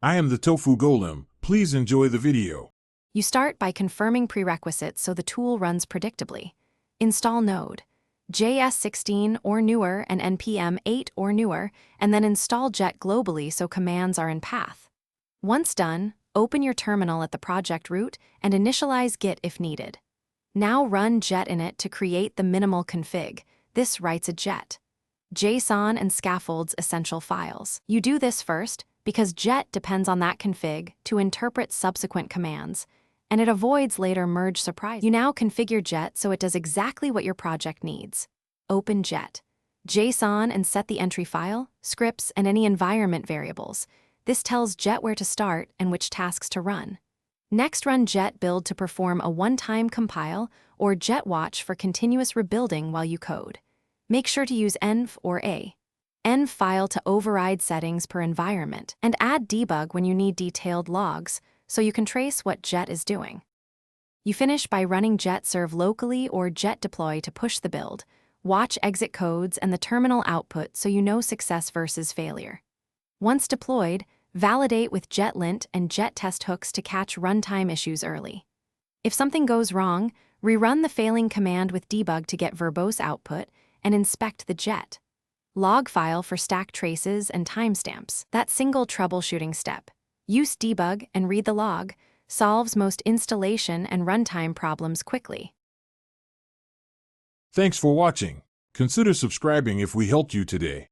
I am the Tofu Golem. Please enjoy the video. You start by confirming prerequisites so the tool runs predictably. Install Node, JS 16 or newer and NPM 8 or newer, and then install Jett globally so commands are in path. Once done, open your terminal at the project root and initialize Git if needed. Now run Jett init to create the minimal config. This writes a Jett, JSON and scaffolds essential files. You do this first because Jett depends on that config to interpret subsequent commands, and it avoids later merge surprise. You now configure Jett so it does exactly what your project needs. Open Jett, JSON, and set the entry file, scripts, and any environment variables. This tells Jett where to start and which tasks to run. Next, run Jett build to perform a one-time compile or Jett watch for continuous rebuilding while you code. Make sure to use env or a env file to override settings per environment, and add debug when you need detailed logs so you can trace what Jett is doing. You finish by running Jett serve locally or Jett deploy to push the build. Watch exit codes and the terminal output so you know success versus failure. Once deployed, validate with Jett lint and Jett test hooks to catch runtime issues early. If something goes wrong, rerun the failing command with debug to get verbose output and inspect the Jett log file for stack traces and timestamps. That single troubleshooting step, use debug and read the log, solves most installation and runtime problems quickly. Thanks for watching. Consider subscribing if we helped you today.